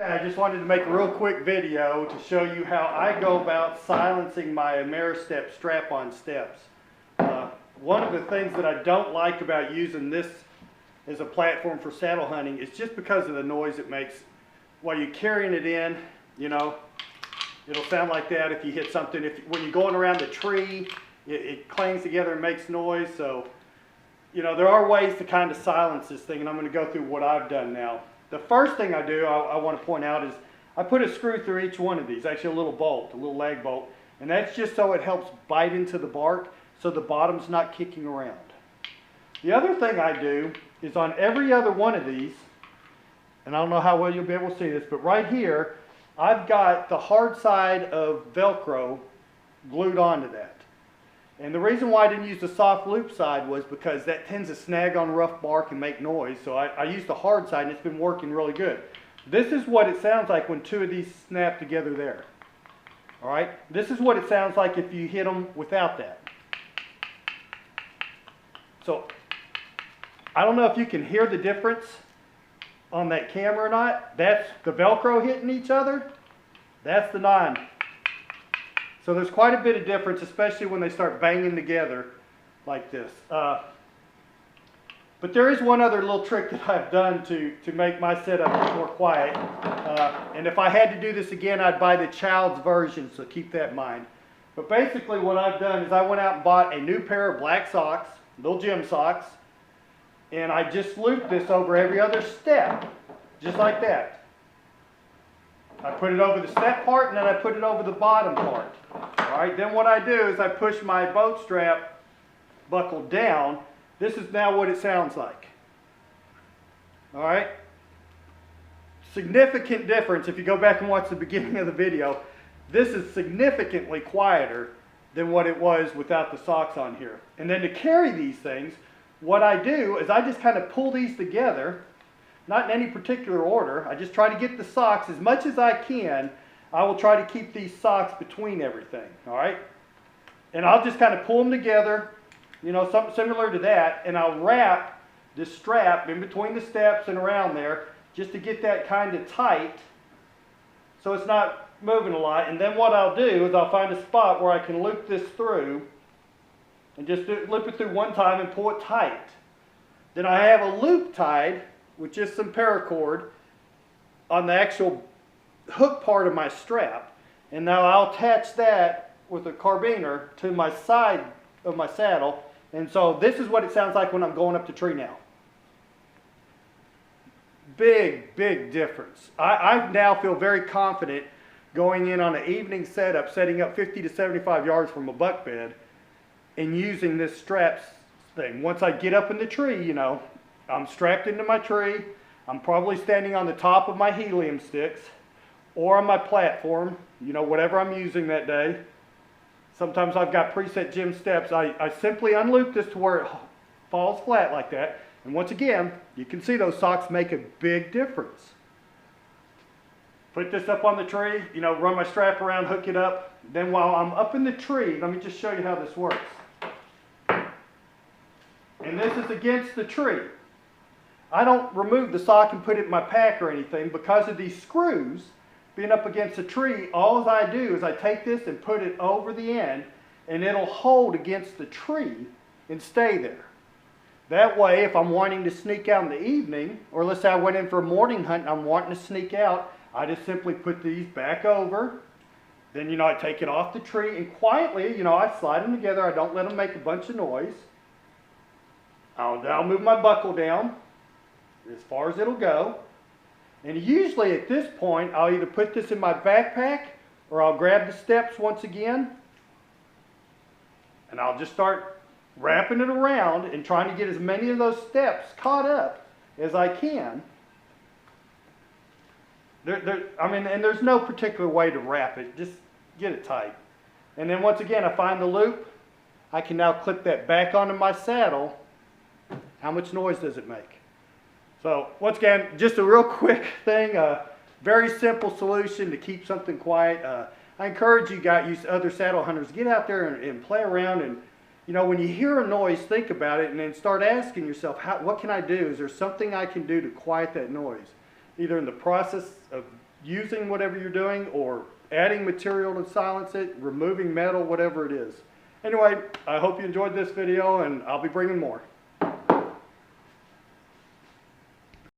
I just wanted to make a real quick video to show you how I go about silencing my Ameristep strap-on steps. One of the things that I don't like about using this as a platform for saddle hunting is just because of the noise it makes while you're carrying it in. You know, it'll sound like that if you hit something. When you're going around the tree, it clangs together and makes noise. So, you know, there are ways to kind of silence this thing, and I'm going to go through what I've done now. The first thing I do, I want to point out, is I put a screw through each one of these, actually a little bolt, a little lag bolt, and that's just so it helps bite into the bark so the bottom's not kicking around. The other thing I do is on every other one of these, and I don't know how well you'll be able to see this, but right here, I've got the hard side of Velcro glued onto that. And the reason why I didn't use the soft loop side was because that tends to snag on rough bark and make noise. So I used the hard side, and it's been working really good. This is what it sounds like when two of these snap together there. All right? This is what it sounds like if you hit them without that. So I don't know if you can hear the difference on that camera or not. That's the Velcro hitting each other. That's the non. So there's quite a bit of difference, especially when they start banging together like this. But there is one other little trick that I've done to make my setup a bit more quiet. And if I had to do this again, I'd buy the child's version, so keep that in mind. But basically what I've done is I went out and bought a new pair of black socks, little gym socks, and I just looped this over every other step, just like that. I put it over the step part, and then I put it over the bottom part. All right, then what I do is I push my boat strap buckle down. This is now what it sounds like. All right, significant difference. If you go back and watch the beginning of the video, this is significantly quieter than what it was without the socks on here. And then to carry these things, what I do is I just kind of pull these together, not in any particular order. I just try to get the socks as much as I can. I will try to keep these socks between everything, all right? And I'll just kind of pull them together, you know, something similar to that, and I'll wrap this strap in between the steps and around there just to get that kind of tight so it's not moving a lot. And then what I'll do is I'll find a spot where I can loop this through and just loop it through one time and pull it tight. Then I have a loop tied with just some paracord on the actual hook part of my strap, and now I'll attach that with a carabiner to my side of my saddle, and so this is what it sounds like when I'm going up the tree now. Big difference. I now feel very confident going in on an evening setup, setting up 50 to 75 yards from a buck bed and using this straps thing. Once I get up in the tree, you know, I'm strapped into my tree. I'm probably standing on the top of my helium sticks or on my platform, you know, whatever I'm using that day. Sometimes I've got preset gym steps. I simply unloop this to where it falls flat like that. And once again, you can see those socks make a big difference. Put this up on the tree, you know, run my strap around, hook it up. Then while I'm up in the tree, let me just show you how this works. And this is against the tree. I don't remove the sock and put it in my pack or anything because of these screws being up against the tree. All I do is I take this and put it over the end, and it'll hold against the tree and stay there. That way, if I'm wanting to sneak out in the evening, or let's say I went in for a morning hunt and I'm wanting to sneak out, I just simply put these back over. Then, you know, I take it off the tree and quietly, you know, I slide them together. I don't let them make a bunch of noise. I'll move my buckle down as far as it'll go. And usually at this point, I'll either put this in my backpack or I'll grab the steps once again. And I'll just start wrapping it around and trying to get as many of those steps caught up as I can. And there's no particular way to wrap it. Just get it tight. And then once again, I find the loop. I can now clip that back onto my saddle. How much noise does it make? So once again, just a real quick thing, very simple solution to keep something quiet. I encourage you guys, other saddle hunters, get out there and play around, and you know, when you hear a noise, think about it and then start asking yourself, what can I do? Is there something I can do to quiet that noise? Either in the process of using whatever you're doing or adding material to silence it, removing metal, whatever it is. Anyway, I hope you enjoyed this video, and I'll be bringing more.